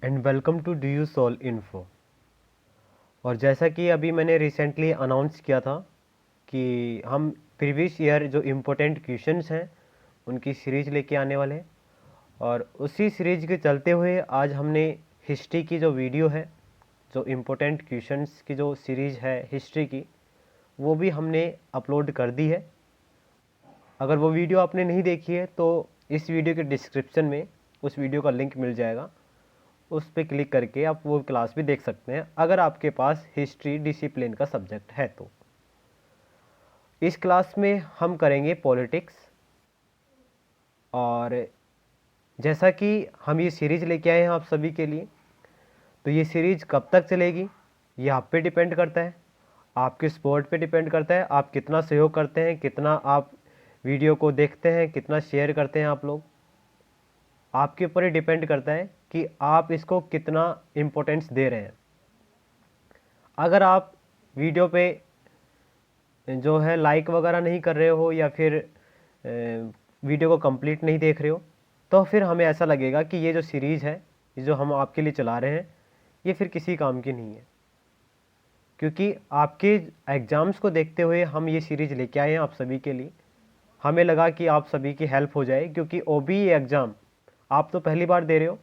And welcome to do you solve info. और जैसा कि अभी मैंने रिसेंटली अनाउंस किया था कि हम प्रीवियस ईयर जो इम्पोर्टेंट क्वेश्चंस हैं उनकी सीरीज लेके आने वाले हैं। और उसी सीरीज के चलते हुए आज हमने हिस्ट्री की जो वीडियो है, जो इम्पोर्टेंट क्वेश्चंस की जो सीरीज है हिस्ट्री की, वो भी हमने अपलोड कर दी है। अगर वो वीडियो आपने नहीं देखी है तो इस वीडियो के डिस्क्रिप्शन में उस वीडियो का लिंक मिल जाएगा, उस पर क्लिक करके आप वो क्लास भी देख सकते हैं अगर आपके पास हिस्ट्री डिसिप्लिन का सब्जेक्ट है तो। इस क्लास में हम करेंगे पॉलिटिक्स। और जैसा कि हम ये सीरीज लेके आए हैं आप सभी के लिए, तो ये सीरीज कब तक चलेगी ये आप पे डिपेंड करता है, आपके सपोर्ट पे डिपेंड करता है, आप कितना सहयोग करते हैं, कितना आप वीडियो को देखते हैं, कितना शेयर करते हैं आप लोग। आपके ऊपर ही डिपेंड करता है कि आप इसको कितना इम्पोर्टेंस दे रहे हैं। अगर आप वीडियो पे जो है लाइक वगैरह नहीं कर रहे हो या फिर वीडियो को कंप्लीट नहीं देख रहे हो, तो फिर हमें ऐसा लगेगा कि ये जो सीरीज़ है, ये जो हम आपके लिए चला रहे हैं, ये फिर किसी काम की नहीं है। क्योंकि आपके एग्ज़ाम्स को देखते हुए हम ये सीरीज़ लेके आए हैं आप सभी के लिए। हमें लगा कि आप सभी की हेल्प हो जाए, क्योंकि OBE एग्ज़ाम आप तो पहली बार दे रहे हो,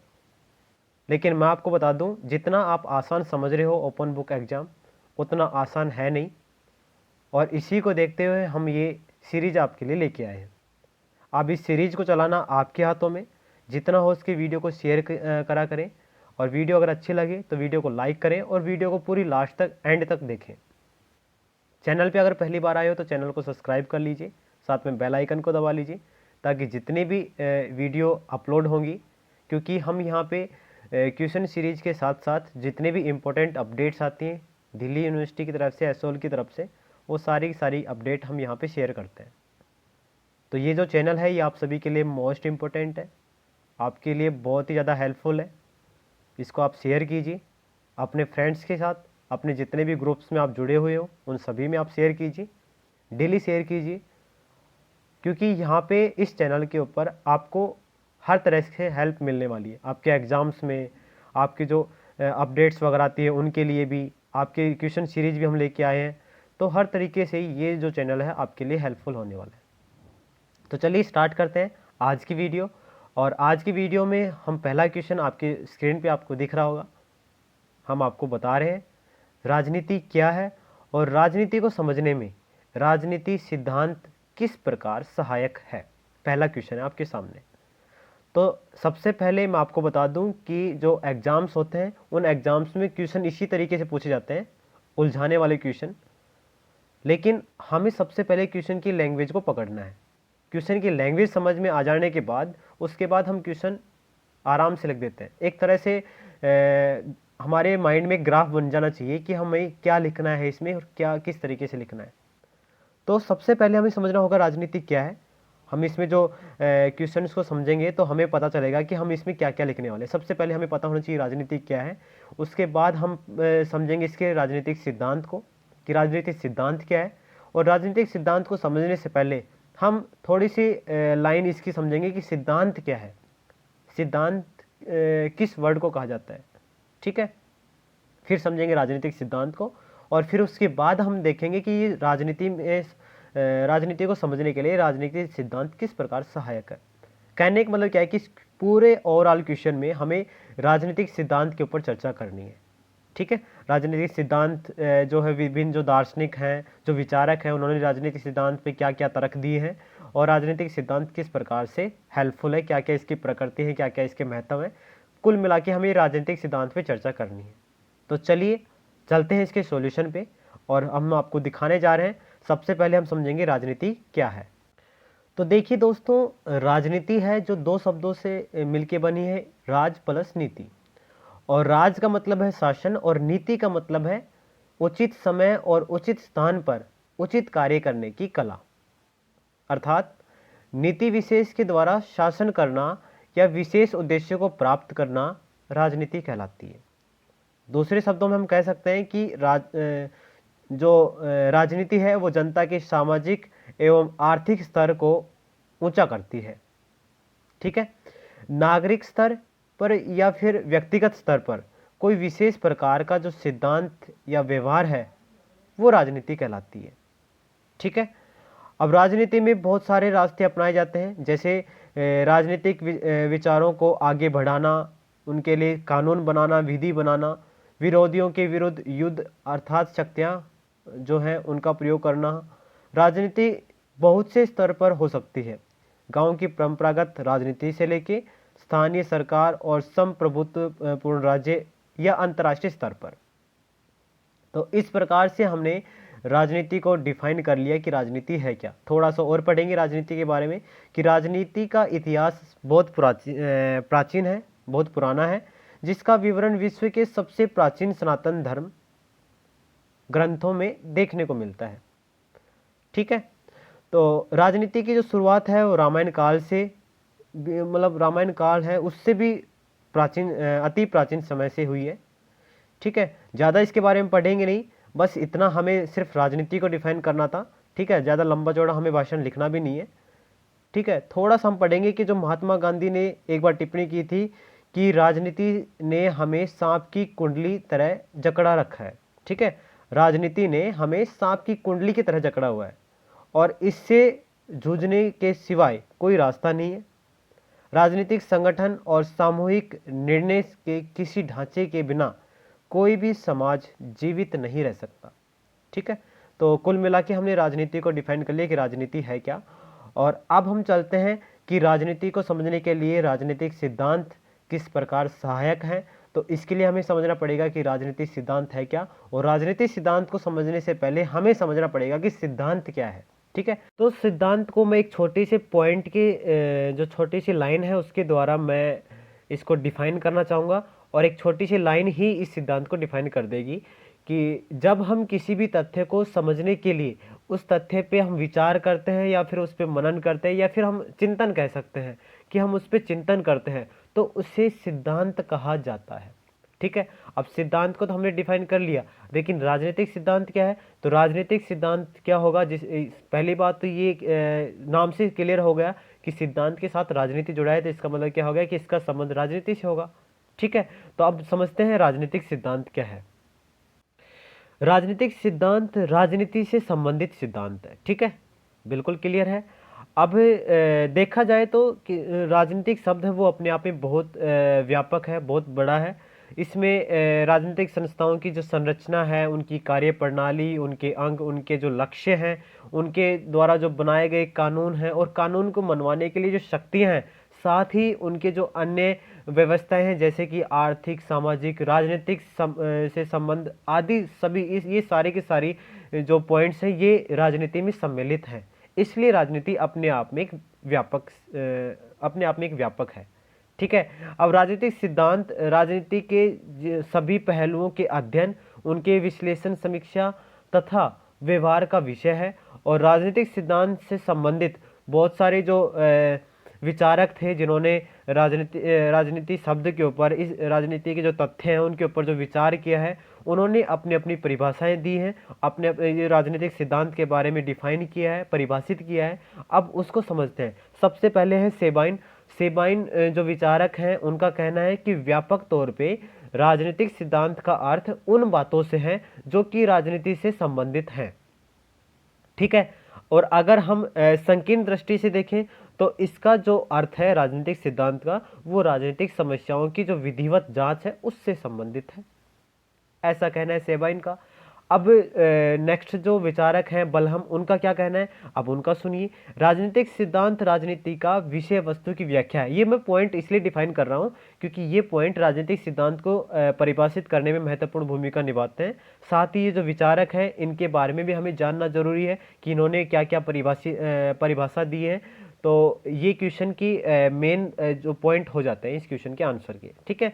लेकिन मैं आपको बता दूं जितना आप आसान समझ रहे हो ओपन बुक एग्ज़ाम, उतना आसान है नहीं। और इसी को देखते हुए हम ये सीरीज़ आपके लिए लेके आए हैं। अब इस सीरीज़ को चलाना आपके हाथों में। जितना हो सके वीडियो को शेयर करा करें, और वीडियो अगर अच्छी लगे तो वीडियो को लाइक करें और वीडियो को पूरी लास्ट तक, एंड तक देखें। चैनल पे अगर पहली बार आए हो तो चैनल को सब्सक्राइब कर लीजिए, साथ में बेल आइकन को दबा लीजिए, ताकि जितनी भी वीडियो अपलोड होंगी, क्योंकि हम यहाँ पे क्वेश्चन सीरीज के साथ साथ जितने भी इम्पोर्टेंट अपडेट्स आती हैं दिल्ली यूनिवर्सिटी की तरफ से, एसओल की तरफ से, वो सारी की सारी अपडेट हम यहाँ पे शेयर करते हैं। तो ये जो चैनल है ये आप सभी के लिए मोस्ट इम्पोर्टेंट है, आपके लिए बहुत ही ज़्यादा हेल्पफुल है। इसको आप शेयर कीजिए अपने फ्रेंड्स के साथ, अपने जितने भी ग्रुप्स में आप जुड़े हुए हो उन सभी में आप शेयर कीजिए, डेली शेयर कीजिए। क्योंकि यहाँ पे इस चैनल के ऊपर आपको हर तरह से हेल्प मिलने वाली है, आपके एग्ज़ाम्स में, आपकी जो अपडेट्स वगैरह आती है उनके लिए भी, आपके क्वेश्चन सीरीज भी हम लेके आए हैं। तो हर तरीके से ये जो चैनल है आपके लिए हेल्पफुल होने वाला है। तो चलिए स्टार्ट करते हैं आज की वीडियो। और आज की वीडियो में हम पहला क्वेश्चन आपके स्क्रीन पे आपको दिख रहा होगा, हम आपको बता रहे हैं राजनीति क्या है और राजनीति को समझने में राजनीति सिद्धांत किस प्रकार सहायक है। पहला क्वेश्चन है आपके सामने। तो सबसे पहले मैं आपको बता दूं कि जो एग्ज़ाम्स होते हैं उन एग्ज़ाम्स में क्वेश्चन इसी तरीके से पूछे जाते हैं, उलझाने वाले क्वेश्चन। लेकिन हमें सबसे पहले क्वेश्चन की लैंग्वेज को पकड़ना है। क्वेश्चन की लैंग्वेज समझ में आ जाने के बाद उसके बाद हम क्वेश्चन आराम से लिख देते हैं। एक तरह से हमारे माइंड में ग्राफ बन जाना चाहिए कि हमें क्या लिखना है इसमें और क्या किस तरीके से लिखना है। तो सबसे पहले हमें समझना होगा राजनीति क्या है। हम इसमें जो क्वेश्चंस को समझेंगे तो हमें पता चलेगा कि हम इसमें क्या क्या लिखने वाले हैं। सबसे पहले हमें पता होना चाहिए राजनीति क्या है, उसके बाद हम समझेंगे इसके राजनीतिक सिद्धांत को कि राजनीतिक सिद्धांत क्या है। और राजनीतिक सिद्धांत को समझने से पहले हम थोड़ी सी लाइन इसकी समझेंगे कि सिद्धांत क्या है, सिद्धांत किस वर्ड को कहा जाता है। ठीक है, फिर समझेंगे राजनीतिक सिद्धांत को, और फिर उसके बाद हम देखेंगे कि ये राजनीति में राजनीति को समझने के लिए राजनीतिक सिद्धांत किस प्रकार सहायक है। कहने का मतलब क्या है कि पूरे ओवरऑल क्वेश्चन में हमें राजनीतिक सिद्धांत के ऊपर चर्चा करनी है। ठीक है, राजनीतिक सिद्धांत जो है विभिन्न जो दार्शनिक हैं, जो विचारक हैं, उन्होंने राजनीतिक सिद्धांत पे क्या क्या तर्क दिए हैं और राजनीतिक सिद्धांत किस प्रकार से हेल्पफुल है, क्या क्या इसकी प्रकृति है, क्या क्या इसके महत्व है। कुल मिला के हमें राजनीतिक सिद्धांत पे चर्चा करनी है। तो चलिए चलते हैं इसके सॉल्यूशन पे, और हम आपको दिखाने जा रहे हैं। सबसे पहले हम समझेंगे राजनीति क्या है। तो देखिए दोस्तों, राजनीति है जो दो शब्दों से मिलके बनी है, राज प्लस नीति। और राज का मतलब है शासन और नीति का मतलब है उचित समय और उचित स्थान पर उचित कार्य करने की कला। अर्थात नीति विशेष के द्वारा शासन करना या विशेष उद्देश्य को प्राप्त करना राजनीति कहलाती है। दूसरे शब्दों में हम कह सकते हैं कि राजनीति है वो जनता के सामाजिक एवं आर्थिक स्तर को ऊंचा करती है। ठीक है, नागरिक स्तर पर या फिर व्यक्तिगत स्तर पर कोई विशेष प्रकार का जो सिद्धांत या व्यवहार है वो राजनीति कहलाती है। ठीक है। अब राजनीति में बहुत सारे रास्ते अपनाए जाते हैं, जैसे राजनीतिक विचारों को आगे बढ़ाना, उनके लिए कानून बनाना, विधि बनाना, विरोधियों के विरुद्ध युद्ध अर्थात शक्तियाँ जो हैं उनका प्रयोग करना। राजनीति बहुत से स्तर पर हो सकती है, गांव की परंपरागत राजनीति से लेके स्थानीय सरकार और संप्रभुत्व पूर्ण राज्य या अंतर्राष्ट्रीय स्तर पर। तो इस प्रकार से हमने राजनीति को डिफाइन कर लिया कि राजनीति है क्या। थोड़ा सा और पढ़ेंगे राजनीति के बारे में कि राजनीति का इतिहास बहुत प्राचीन है, बहुत पुराना है, जिसका विवरण विश्व के सबसे प्राचीन सनातन धर्म ग्रंथों में देखने को मिलता है। ठीक है। तो राजनीति की जो शुरुआत है वो रामायण काल से, मतलब रामायण काल है उससे भी प्राचीन, अति प्राचीन समय से हुई है। ठीक है। ज़्यादा इसके बारे में पढ़ेंगे नहीं, बस इतना हमें सिर्फ राजनीति को डिफाइन करना था। ठीक है। ज़्यादा लंबा चौड़ा हमें भाषण लिखना भी नहीं है। ठीक है। थोड़ा सा हम पढ़ेंगे कि जो महात्मा गांधी ने एक बार टिप्पणी की थी कि राजनीति ने हमें सांप की कुंडली तरह जकड़ा रखा है। ठीक है। राजनीति ने हमें सांप की कुंडली की तरह जकड़ा हुआ है और इससे जूझने के सिवाय कोई रास्ता नहीं है। राजनीतिक संगठन और सामूहिक निर्णय के किसी ढांचे के बिना कोई भी समाज जीवित नहीं रह सकता। ठीक है। तो कुल मिला के हमने राजनीति को डिफाइन कर लिया कि राजनीति है क्या। और अब हम चलते हैं कि राजनीति को समझने के लिए राजनीतिक सिद्धांत किस प्रकार सहायक हैं। तो इसके लिए हमें समझना पड़ेगा कि राजनीतिक सिद्धांत है क्या, और राजनीतिक सिद्धांत को समझने से पहले हमें समझना पड़ेगा कि सिद्धांत क्या है। ठीक है। तो सिद्धांत को मैं एक छोटे से पॉइंट के जो छोटी सी लाइन है उसके द्वारा मैं इसको डिफाइन करना चाहूँगा, और एक छोटी सी लाइन ही इस सिद्धांत को डिफाइन कर देगी कि जब हम किसी भी तथ्य को समझने के लिए उस तथ्य पे हम विचार करते हैं या फिर उस पर मनन करते हैं या फिर हम चिंतन कह सकते हैं कि हम उस पर चिंतन करते हैं, तो उसे सिद्धांत कहा जाता है। ठीक है। अब सिद्धांत को तो हमने डिफाइन कर लिया, लेकिन राजनीतिक सिद्धांत क्या है। तो राजनीतिक सिद्धांत क्या होगा, जिस पहली बात तो ये नाम से क्लियर हो गया कि सिद्धांत के साथ राजनीति जुड़ा है, तो इसका मतलब क्या हो गया कि इसका संबंध राजनीति से होगा। ठीक है। तो अब समझते हैं राजनीतिक सिद्धांत क्या है। राजनीतिक सिद्धांत राजनीति से संबंधित सिद्धांत है। ठीक है, बिल्कुल क्लियर है। अब देखा जाए तो कि राजनीतिक शब्द है वो अपने आप में बहुत व्यापक है, बहुत बड़ा है। इसमें राजनीतिक संस्थाओं की जो संरचना है, उनकी कार्य प्रणाली, उनके अंग, उनके जो लक्ष्य हैं, उनके द्वारा जो बनाए गए कानून हैं और कानून को मनवाने के लिए जो शक्तियां हैं, साथ ही उनके जो अन्य व्यवस्थाएं हैं जैसे कि आर्थिक, सामाजिक, राजनीतिक से संबंध आदि सभी ये सारे के सारी जो पॉइंट्स हैं ये राजनीति में सम्मिलित हैं। इसलिए राजनीति अपने आप में एक व्यापक है। ठीक है। अब राजनीतिक सिद्धांत राजनीति के सभी पहलुओं के अध्ययन, उनके विश्लेषण, समीक्षा तथा व्यवहार का विषय है। और राजनीतिक सिद्धांत से संबंधित बहुत सारे जो विचारक थे जिन्होंने राजनीति शब्द के ऊपर, इस राजनीति के जो तथ्य हैं उनके ऊपर जो विचार किया है, उन्होंने अपनी अपनी परिभाषाएं दी हैं, अपने ये राजनीतिक सिद्धांत के बारे में डिफाइन किया है, परिभाषित किया है। अब उसको समझते हैं। सबसे पहले है सेबाइन। सेबाइन जो विचारक हैं उनका कहना है कि व्यापक तौर पे राजनीतिक सिद्धांत का अर्थ उन बातों से है जो कि राजनीति से संबंधित हैं। ठीक है। और अगर हम संकीर्ण दृष्टि से देखें तो इसका जो अर्थ है राजनीतिक सिद्धांत का, वो राजनीतिक समस्याओं की जो विधिवत जांच है उससे संबंधित है, ऐसा कहना है सेबाइन का। अब नेक्स्ट जो विचारक हैं बलहम, उनका क्या कहना है, अब उनका सुनिए। राजनीतिक सिद्धांत राजनीति का विषय वस्तु की व्याख्या है। ये मैं पॉइंट इसलिए डिफाइन कर रहा हूँ क्योंकि ये पॉइंट राजनीतिक सिद्धांत को परिभाषित करने में महत्वपूर्ण भूमिका निभाते हैं। साथ ही ये जो विचारक हैं इनके बारे में भी हमें जानना जरूरी है कि इन्होंने क्या क्या परिभाषा दी है। तो ये क्वेश्चन की मेन जो पॉइंट हो जाते हैं इस क्वेश्चन के आंसर के। ठीक है।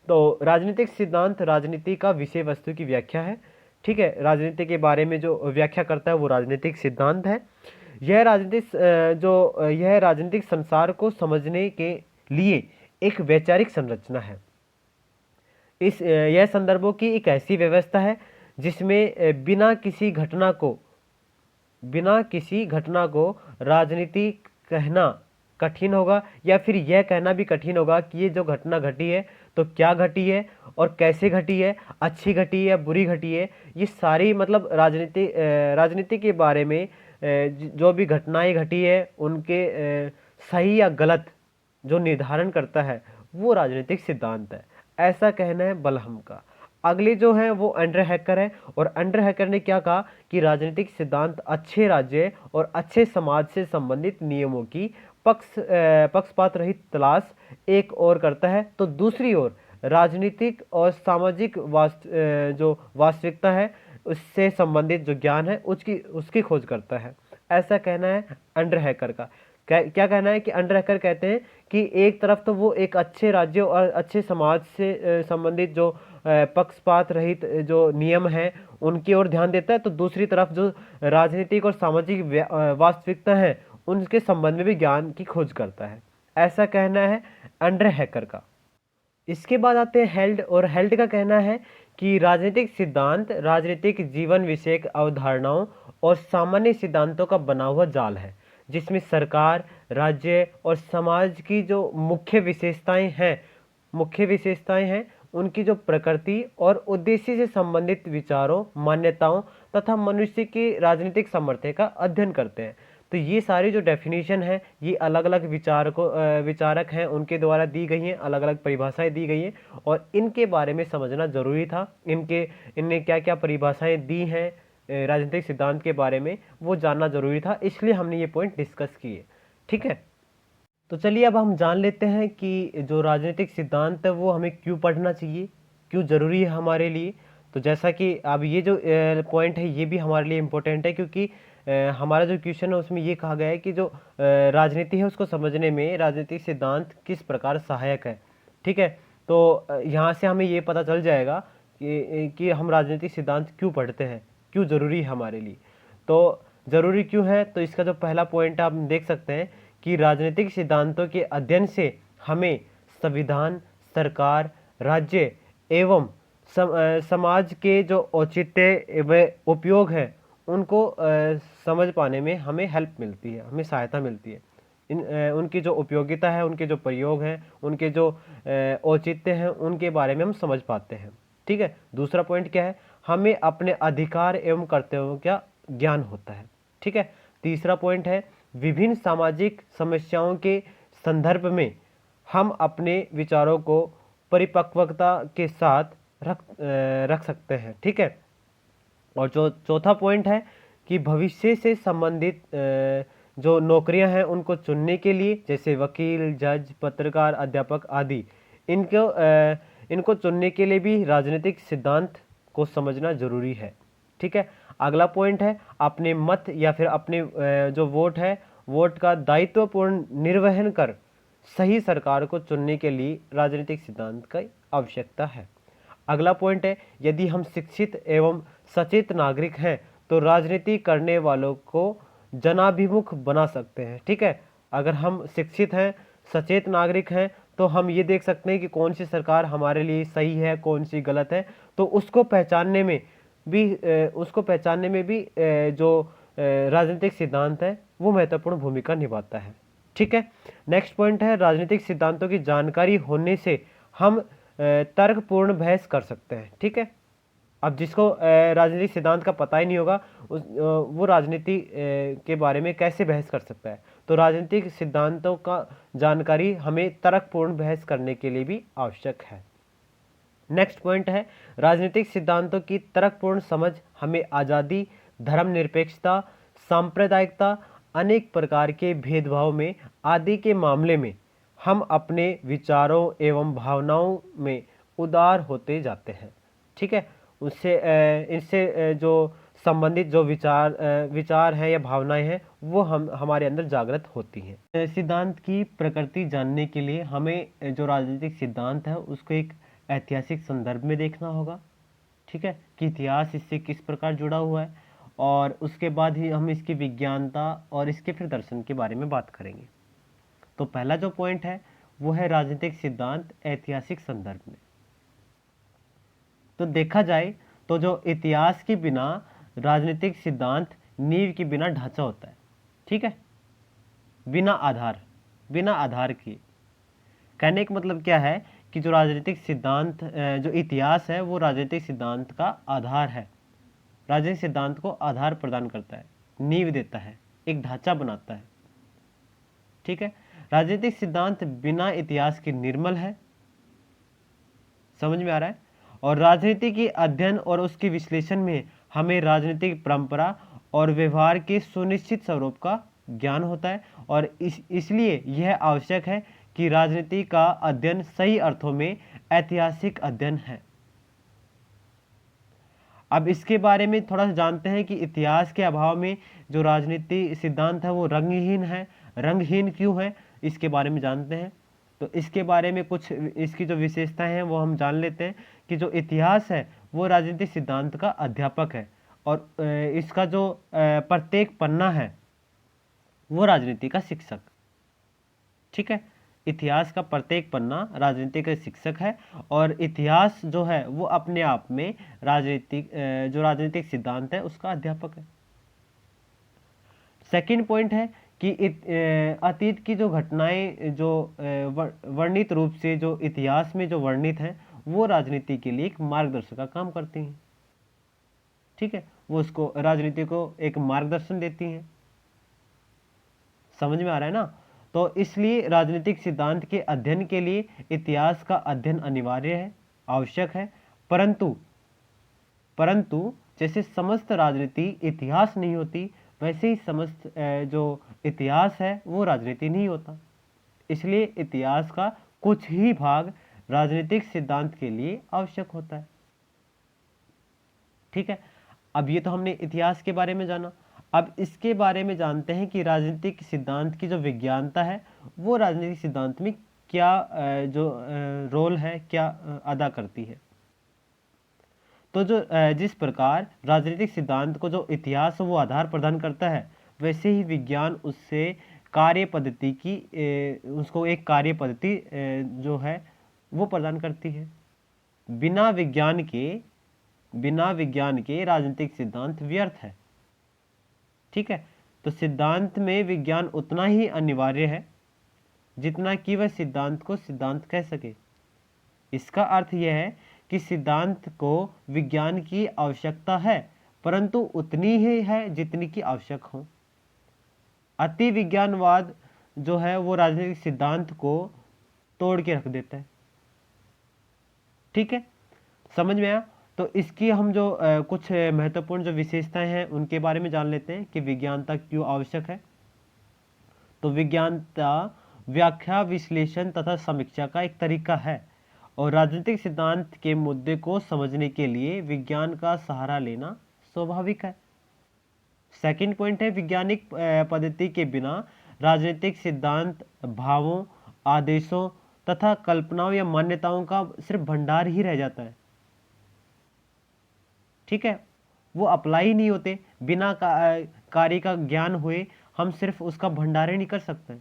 तो राजनीतिक सिद्धांत राजनीति का विषय वस्तु की व्याख्या है। ठीक है। राजनीति के बारे में जो व्याख्या करता है वो राजनीतिक सिद्धांत है। यह राजनीतिक संसार को समझने के लिए एक वैचारिक संरचना है। यह संदर्भों की एक ऐसी व्यवस्था है जिसमें बिना किसी घटना को राजनीति कहना कठिन होगा, या फिर यह कहना भी कठिन होगा कि ये जो घटना घटी है तो क्या घटी है और कैसे घटी है, अच्छी घटी है, बुरी घटी है। ये सारी मतलब राजनीति के बारे में जो भी घटनाएं घटी है उनके सही या गलत जो निर्धारण करता है वो राजनीतिक सिद्धांत है, ऐसा कहना है बलहम का। अगली जो है वो एंड्रे हैकर है, और एंड्रे हैकर ने क्या कहा कि राजनीतिक सिद्धांत अच्छे राज्य और अच्छे समाज से संबंधित नियमों की पक्षपात रहित तलाश एक ओर करता है, तो दूसरी ओर राजनीतिक और सामाजिक जो वास्तविकता है उससे संबंधित जो ज्ञान है उसकी खोज करता है, ऐसा कहना है एंड्रे हैकर का। क्या कहना है कि एंड्रे हैकर कहते हैं कि एक तरफ तो वो एक अच्छे राज्य और अच्छे समाज से संबंधित जो पक्षपात रहित जो नियम है उनकी ओर ध्यान देता है, तो दूसरी तरफ जो राजनीतिक और सामाजिक वास्तविकता है उनके संबंध में भी ज्ञान की खोज करता है, ऐसा कहना है एंड्रे हैकर का। इसके बाद आते हैं हेल्ड, और हेल्ड का कहना है कि राजनीतिक सिद्धांत राजनीतिक जीवन विषयक अवधारणाओं और सामान्य सिद्धांतों का बना हुआ जाल है, जिसमें सरकार, राज्य और समाज की जो मुख्य विशेषताएं हैं उनकी जो प्रकृति और उद्देश्य से संबंधित विचारों, मान्यताओं तथा मनुष्य की राजनीतिक सामर्थ्य का अध्ययन करते हैं। तो ये सारी जो डेफिनेशन है ये अलग अलग विचारक हैं उनके द्वारा दी गई हैं, अलग अलग परिभाषाएं दी गई हैं, और इनके बारे में समझना जरूरी था। इनने क्या क्या परिभाषाएं दी हैं राजनीतिक सिद्धांत के बारे में वो जानना जरूरी था, इसलिए हमने ये पॉइंट डिस्कस किए। ठीक है, तो चलिए अब हम जान लेते हैं कि जो राजनीतिक सिद्धांत है वो हमें क्यों पढ़ना चाहिए, क्यों ज़रूरी है हमारे लिए। तो जैसा कि अब ये जो पॉइंट है ये भी हमारे लिए इम्पोर्टेंट है, क्योंकि हमारा जो क्वेश्चन है उसमें ये कहा गया है कि जो राजनीति है उसको समझने में राजनीतिक सिद्धांत किस प्रकार सहायक है। ठीक है, तो यहाँ से हमें ये पता चल जाएगा कि हम राजनीतिक सिद्धांत क्यों पढ़ते हैं, क्यों ज़रूरी है हमारे लिए। तो ज़रूरी क्यों है, तो इसका जो पहला पॉइंट आप देख सकते हैं कि राजनीतिक सिद्धांतों के अध्ययन से हमें संविधान, सरकार, राज्य एवं समाज के जो औचित्य व उपयोग है उनको समझ पाने में हमें हेल्प मिलती है, हमें सहायता मिलती है। उनकी जो उपयोगिता है, उनके जो प्रयोग हैं, उनके जो औचित्य हैं उनके बारे में हम समझ पाते हैं। ठीक है, दूसरा पॉइंट क्या है, हमें अपने अधिकार एवं कर्तव्यों का ज्ञान होता है। ठीक है, तीसरा पॉइंट है विभिन्न सामाजिक समस्याओं के संदर्भ में हम अपने विचारों को परिपक्वता के साथ रख सकते हैं। ठीक है, और जो चौथा पॉइंट है कि भविष्य से संबंधित जो नौकरियां हैं उनको चुनने के लिए, जैसे वकील, जज, पत्रकार, अध्यापक आदि, इनको चुनने के लिए भी राजनीतिक सिद्धांत को समझना जरूरी है। ठीक है, अगला पॉइंट है अपने मत या फिर अपने जो वोट है, वोट का दायित्वपूर्ण निर्वहन कर सही सरकार को चुनने के लिए राजनीतिक सिद्धांत की आवश्यकता है। अगला पॉइंट है यदि हम शिक्षित एवं सचेत नागरिक हैं तो राजनीति करने वालों को जनाभिमुख बना सकते हैं। ठीक है, अगर हम शिक्षित हैं, सचेत नागरिक हैं, तो हम ये देख सकते हैं कि कौन सी सरकार हमारे लिए सही है, कौन सी गलत है, तो उसको पहचानने में भी जो राजनीतिक सिद्धांत है वो महत्वपूर्ण भूमिका निभाता है। ठीक है, नेक्स्ट पॉइंट है राजनीतिक सिद्धांतों की जानकारी होने से हम तर्कपूर्ण बहस कर सकते हैं। ठीक है, अब जिसको राजनीतिक सिद्धांत का पता ही नहीं होगा वो राजनीति के बारे में कैसे बहस कर सकता है, तो राजनीतिक सिद्धांतों का जानकारी हमें तर्कपूर्ण बहस करने के लिए भी आवश्यक है। नेक्स्ट पॉइंट है राजनीतिक सिद्धांतों की तर्कपूर्ण समझ हमें आज़ादी, धर्मनिरपेक्षता, सांप्रदायिकता, अनेक प्रकार के भेदभाव में आदि के मामले में हम अपने विचारों एवं भावनाओं में उदार होते जाते हैं। ठीक है, इनसे जो संबंधित जो विचार हैं या भावनाएं हैं वो हमारे अंदर जागृत होती हैं। सिद्धांत की प्रकृति जानने के लिए हमें जो राजनीतिक सिद्धांत है उसको एक ऐतिहासिक संदर्भ में देखना होगा। ठीक है, कि इतिहास इससे किस प्रकार जुड़ा हुआ है, और उसके बाद ही हम इसकी विज्ञानता और इसके फिर दर्शन के बारे में बात करेंगे। तो पहला जो पॉइंट है वो है राजनीतिक सिद्धांत ऐतिहासिक संदर्भ में। तो देखा जाए तो जो इतिहास के बिना राजनीतिक सिद्धांत नींव के बिना ढांचा होता है। ठीक है, बिना आधार। बिना आधार किए। कहने का मतलब क्या है कि जो राजनीतिक सिद्धांत, जो इतिहास है वो राजनीतिक सिद्धांत का आधार है। राजनीतिक सिद्धांत को आधार प्रदान करता है, नींव देता है, एक ढांचा बनाता है। ठीक है, राजनीतिक सिद्धांत बिना इतिहास के निर्मल है। समझ में आ रहा है? और राजनीति के अध्ययन और उसके विश्लेषण में हमें राजनीतिक परंपरा और व्यवहार के सुनिश्चित स्वरूप का ज्ञान होता है, और इसलिए यह आवश्यक है कि राजनीति का अध्ययन सही अर्थों में ऐतिहासिक अध्ययन है। अब इसके बारे में थोड़ा सा जानते हैं कि इतिहास के अभाव में जो राजनीति सिद्धांत है वो रंगहीन है। रंगहीन क्यों है, इसके बारे में जानते हैं। तो इसके बारे में कुछ इसकी जो विशेषताएं हैं वो हम जान लेते हैं कि जो इतिहास है वो राजनीतिक सिद्धांत का अध्यापक है, और इसका जो प्रत्येक पन्ना है वो राजनीति का शिक्षक। ठीक है, इतिहास का प्रत्येक पन्ना राजनीति का शिक्षक है, और इतिहास जो है वो अपने आप में जो राजनीतिक सिद्धांत है उसका अध्यापक है। सेकंड पॉइंट है कि अतीत की जो घटनाएं जो वर्णित रूप से जो इतिहास में जो वर्णित हैं वो राजनीति के लिए एक मार्गदर्शक का काम करती हैं। ठीक है, वो उसको राजनीति को एक मार्गदर्शन देती हैं। समझ में आ रहा है ना? तो इसलिए राजनीतिक सिद्धांत के अध्ययन के लिए इतिहास का अध्ययन अनिवार्य है, आवश्यक है। परंतु जैसे समस्त राजनीति इतिहास नहीं होती, वैसे ही समस्त जो इतिहास है वो राजनीति नहीं होता। इसलिए इतिहास का कुछ ही भाग राजनीतिक सिद्धांत के लिए आवश्यक होता है। ठीक है, अब ये तो हमने इतिहास के बारे में जाना। अब इसके बारे में जानते हैं कि राजनीतिक सिद्धांत की जो विज्ञानता है वो राजनीतिक सिद्धांत में क्या जो रोल है, क्या अदा करती है। तो जिस प्रकार राजनीतिक सिद्धांत को जो इतिहास वो आधार प्रदान करता है, वैसे ही विज्ञान उससे कार्य पद्धति की उसको एक कार्य पद्धति जो है वो प्रदान करती है। बिना विज्ञान के राजनीतिक सिद्धांत व्यर्थ है। ठीक है, तो सिद्धांत में विज्ञान उतना ही अनिवार्य है जितना कि वह सिद्धांत को सिद्धांत कह सके। इसका अर्थ यह है कि सिद्धांत को विज्ञान की आवश्यकता है, परंतु उतनी ही है जितनी की आवश्यक हो। अति विज्ञानवाद जो है वो राजनीतिक सिद्धांत को तोड़ के रख देता है। ठीक है, समझ में आया? तो इसकी हम जो कुछ महत्वपूर्ण जो विशेषताएं हैं उनके बारे में जान लेते हैं कि विज्ञानता क्यों आवश्यक है। तो विज्ञानता व्याख्या, विश्लेषण तथा समीक्षा का एक तरीका है, और राजनीतिक सिद्धांत के मुद्दे को समझने के लिए विज्ञान का सहारा लेना स्वाभाविक है। सेकंड पॉइंट है, वैज्ञानिक पद्धति के बिना राजनीतिक सिद्धांत भावों, आदेशों तथा कल्पनाओं या मान्यताओं का सिर्फ भंडार ही रह जाता है। ठीक है, वो अप्लाई ही नहीं होते। बिना कार्य का ज्ञान हुए हम सिर्फ उसका भंडारण नहीं कर सकते।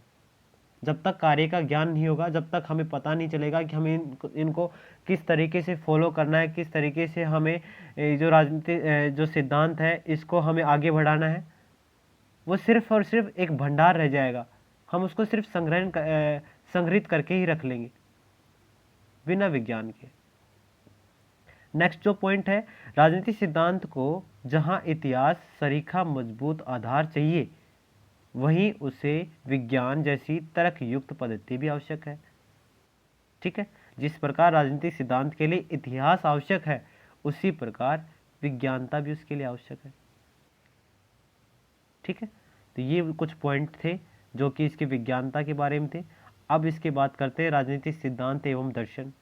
जब तक कार्य का ज्ञान नहीं होगा, जब तक हमें पता नहीं चलेगा कि हमें इनको किस तरीके से फॉलो करना है, किस तरीके से हमें जो राजनीति जो सिद्धांत है इसको हमें आगे बढ़ाना है, वो सिर्फ और सिर्फ एक भंडार रह जाएगा। हम उसको सिर्फ संग्रहित करके ही रख लेंगे बिना विज्ञान के। नेक्स्ट जो पॉइंट है, राजनीतिक सिद्धांत को जहां इतिहास सरीखा मजबूत आधार चाहिए, वहीं उसे विज्ञान जैसी तर्कयुक्त पद्धति भी आवश्यक है। ठीक है, जिस प्रकार राजनीतिक सिद्धांत के लिए इतिहास आवश्यक है, उसी प्रकार विज्ञानता भी उसके लिए आवश्यक है। ठीक है, तो ये कुछ पॉइंट थे जो कि इसकी विज्ञानता के बारे में थे। अब इसके बात करते हैं राजनीतिक सिद्धांत एवं दर्शन।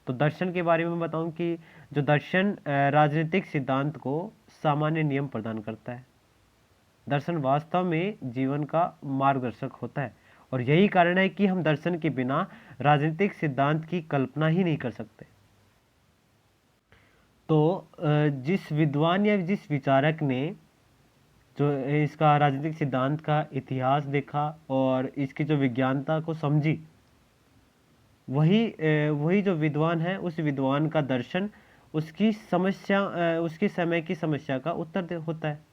तो दर्शन के बारे में बताऊं कि जो दर्शन राजनीतिक सिद्धांत को सामान्य नियम प्रदान करता है। दर्शन वास्तव में जीवन का मार्गदर्शक होता है, और यही कारण है कि हम दर्शन के बिना राजनीतिक सिद्धांत की कल्पना ही नहीं कर सकते। तो जिस विद्वान या जिस विचारक ने जो इसका राजनीतिक सिद्धांत का इतिहास देखा और इसकी जो विज्ञानता को समझी, वही जो विद्वान है, उस विद्वान का दर्शन उसकी समस्या, उसके समय की समस्या का उत्तर होता है।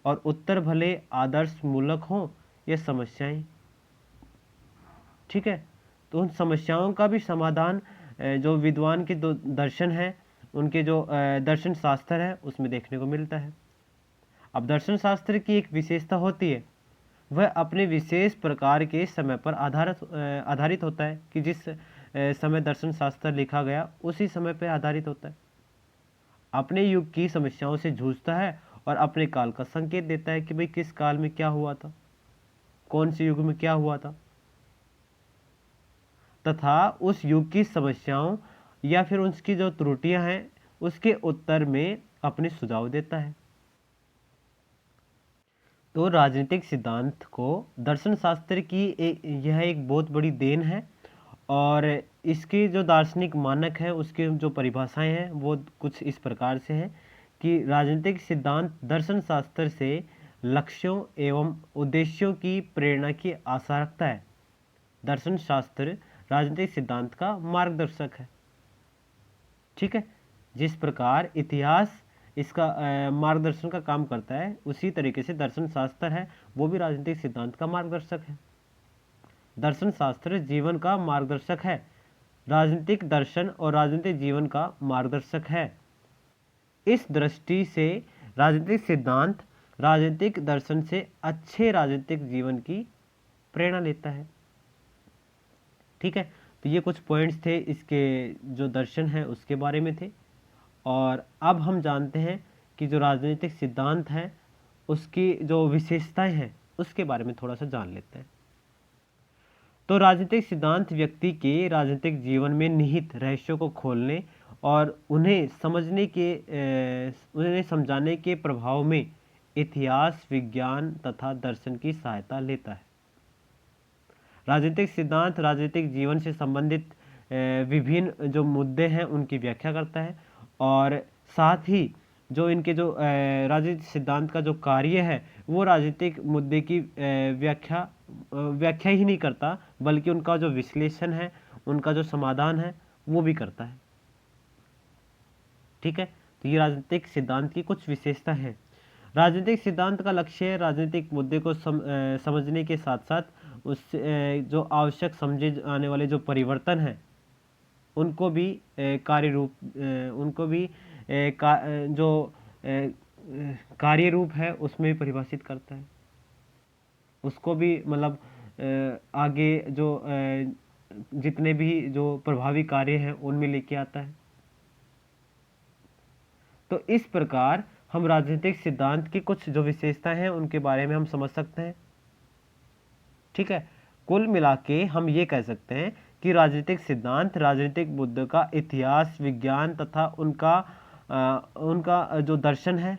और उत्तर भले आदर्श मूलक हों या समस्याएं, ठीक है। तो उन समस्याओं का भी समाधान जो विद्वान के दो दर्शन हैं, उनके जो दर्शन शास्त्र है उसमें देखने को मिलता है। अब दर्शन शास्त्र की एक विशेषता होती है, वह अपने विशेष प्रकार के समय पर आधारित होता है कि जिस समय दर्शन शास्त्र लिखा गया उसी समय पर आधारित होता है। अपने युग की समस्याओं से जूझता है और अपने काल का संकेत देता है कि भाई किस काल में क्या हुआ था, कौन से युग में क्या हुआ था, तथा उस युग की समस्याओं या फिर उसकी जो त्रुटियां हैं उसके उत्तर में अपने सुझाव देता है। तो राजनीतिक सिद्धांत को दर्शन शास्त्र की यह एक बहुत बड़ी देन है, और इसके जो दार्शनिक मानक है उसके जो परिभाषाएं हैं वो कुछ इस प्रकार से हैं कि राजनीतिक सिद्धांत दर्शन शास्त्र से लक्ष्यों एवं उद्देश्यों की प्रेरणा की आशा रखता है। दर्शन शास्त्र राजनीतिक सिद्धांत का मार्गदर्शक है। ठीक है, जिस प्रकार इतिहास इसका मार्गदर्शन का काम करता है, उसी तरीके से दर्शन शास्त्र है वो भी राजनीतिक सिद्धांत का मार्गदर्शक है। दर्शन शास्त्र जीवन का मार्गदर्शक है, राजनीतिक दर्शन और राजनीतिक जीवन का मार्गदर्शक है। इस दृष्टि से राजनीतिक सिद्धांत राजनीतिक दर्शन से अच्छे राजनीतिक जीवन की प्रेरणा लेता है। ठीक है, तो ये कुछ पॉइंट्स थे इसके जो दर्शन है उसके बारे में थे। और अब हम जानते हैं कि जो राजनीतिक सिद्धांत है उसकी जो विशेषताएं हैं उसके बारे में थोड़ा सा जान लेते हैं। तो राजनीतिक सिद्धांत व्यक्ति के राजनीतिक जीवन में निहित रहस्यों को खोलने और उन्हें समझाने के प्रभाव में इतिहास, विज्ञान तथा दर्शन की सहायता लेता है। राजनीतिक सिद्धांत राजनीतिक जीवन से संबंधित विभिन्न जो मुद्दे हैं उनकी व्याख्या करता है, और साथ ही जो इनके जो राजनीतिक सिद्धांत का जो कार्य है वो राजनीतिक मुद्दे की व्याख्या ही नहीं करता, बल्कि उनका जो विश्लेषण है, उनका जो समाधान है वो भी करता है। ठीक है, तो ये राजनीतिक सिद्धांत की कुछ विशेषता है। राजनीतिक सिद्धांत का लक्ष्य राजनीतिक मुद्दे को समझने के साथ साथ उससे जो आवश्यक समझे जाने वाले जो परिवर्तन हैं उनको भी कार्य रूप है उसमें परिभाषित करता है, उसको भी मतलब आगे जो जितने भी जो प्रभावी कार्य हैं उनमें लेके आता है। तो इस प्रकार हम राजनीतिक सिद्धांत की कुछ जो विशेषताएं हैं उनके बारे में हम समझ सकते हैं। ठीक है, कुल मिला के हम ये कह सकते हैं कि राजनीतिक सिद्धांत राजनीतिक मुद्दों का इतिहास, विज्ञान तथा उनका जो दर्शन है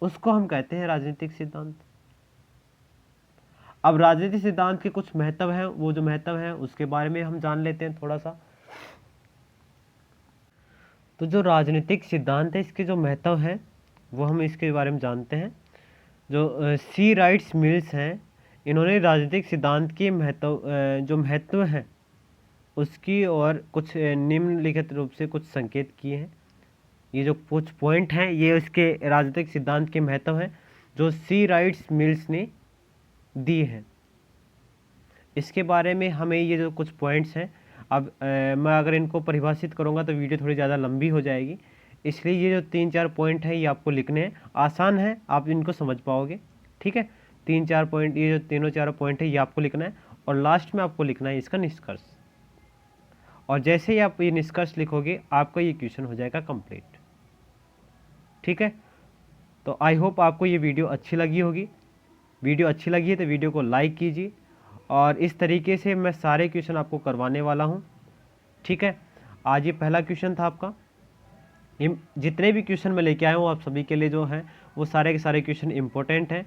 उसको हम कहते हैं राजनीतिक सिद्धांत। अब राजनीतिक सिद्धांत के कुछ महत्व हैं, वो जो महत्व हैं उसके बारे में हम जान लेते हैं थोड़ा सा। तो जो राजनीतिक सिद्धांत है इसके जो महत्व हैं वो हम इसके बारे में जानते हैं। जो सी राइट्स मिल्स हैं, इन्होंने राजनीतिक सिद्धांत के जो महत्व है उसकी और कुछ निम्नलिखित रूप से कुछ संकेत किए हैं। ये जो कुछ पॉइंट हैं ये उसके राजनीतिक सिद्धांत के महत्व हैं जो सी राइट्स मिल्स ने दिए हैं। इसके बारे में हमें ये जो कुछ पॉइंट्स हैं, अब मैं अगर इनको परिभाषित करूँगा तो वीडियो थोड़ी ज़्यादा लंबी हो जाएगी, इसलिए ये जो 3-4 पॉइंट हैं ये आपको लिखने हैं। आसान है, आप इनको समझ पाओगे। ठीक है, 3-4 पॉइंट, ये जो तीनों चारों पॉइंट है ये आपको लिखना है, और लास्ट में आपको लिखना है इसका निष्कर्ष। और जैसे ही आप ये निष्कर्ष लिखोगे आपका ये क्वेश्चन हो जाएगा कंप्लीट। ठीक है, तो आई होप आपको ये वीडियो अच्छी लगी होगी। वीडियो अच्छी लगी है तो वीडियो को लाइक कीजिए, और इस तरीके से मैं सारे क्वेश्चन आपको करवाने वाला हूँ। ठीक है, आज ये पहला क्वेश्चन था आपका। ये जितने भी क्वेश्चन मैं लेके आया हूँ आप सभी के लिए जो है वो सारे के सारे क्वेश्चन इम्पोर्टेंट हैं।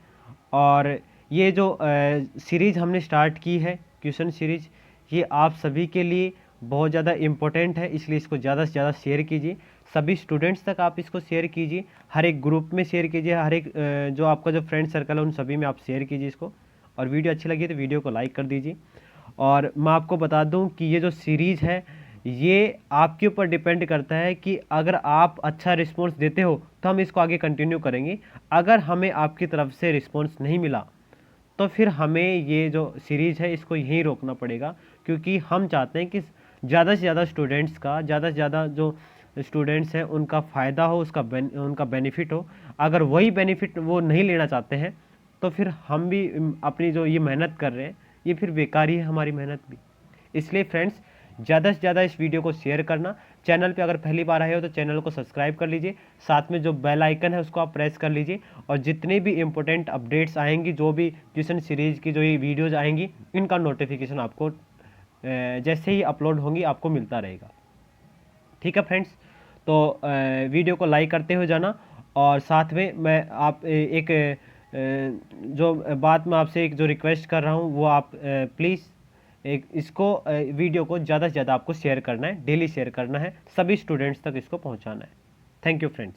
और ये जो सीरीज़ हमने स्टार्ट की है, क्वेश्चन सीरीज, ये आप सभी के लिए बहुत ज़्यादा इम्पोर्टेंट है, इसलिए इसको ज़्यादा से ज़्यादा शेयर कीजिए। सभी स्टूडेंट्स तक आप इसको शेयर कीजिए, हर एक ग्रुप में शेयर कीजिए, हर एक जो आपका जो फ्रेंड सर्कल है उन सभी में आप शेयर कीजिए इसको। और वीडियो अच्छी लगी तो वीडियो को लाइक कर दीजिए। और मैं आपको बता दूं कि ये जो सीरीज़ है ये आपके ऊपर डिपेंड करता है कि अगर आप अच्छा रिस्पॉन्स देते हो तो हम इसको आगे कंटिन्यू करेंगे। अगर हमें आपकी तरफ से रिस्पॉन्स नहीं मिला तो फिर हमें ये जो सीरीज़ है इसको यहीं रोकना पड़ेगा, क्योंकि हम चाहते हैं कि ज़्यादा से ज़्यादा स्टूडेंट्स का, ज़्यादा से ज़्यादा जो स्टूडेंट्स हैं उनका फ़ायदा हो, उनका बेनिफिट हो। अगर वही बेनिफिट वो नहीं लेना चाहते हैं तो फिर हम भी अपनी जो ये मेहनत कर रहे हैं ये फिर बेकार ही है हमारी मेहनत भी। इसलिए फ्रेंड्स, ज़्यादा से ज़्यादा इस वीडियो को शेयर करना। चैनल पे अगर पहली बार आए हो तो चैनल को सब्सक्राइब कर लीजिए, साथ में जो बेल आइकन है उसको आप प्रेस कर लीजिए, और जितने भी इम्पोर्टेंट अपडेट्स आएंगी, जो भी ट्यूशन सीरीज़ की जो ये वीडियोज़ आएंगी, इनका नोटिफिकेशन आपको जैसे ही अपलोड होंगी आपको मिलता रहेगा। ठीक है फ्रेंड्स, तो वीडियो को लाइक करते हुए जाना, और साथ में मैं आप एक जो बात मैं आपसे एक जो रिक्वेस्ट कर रहा हूँ वो आप प्लीज़ एक इसको वीडियो को ज़्यादा से ज़्यादा आपको शेयर करना है, डेली शेयर करना है, सभी स्टूडेंट्स तक इसको पहुँचाना है। Thank you friends.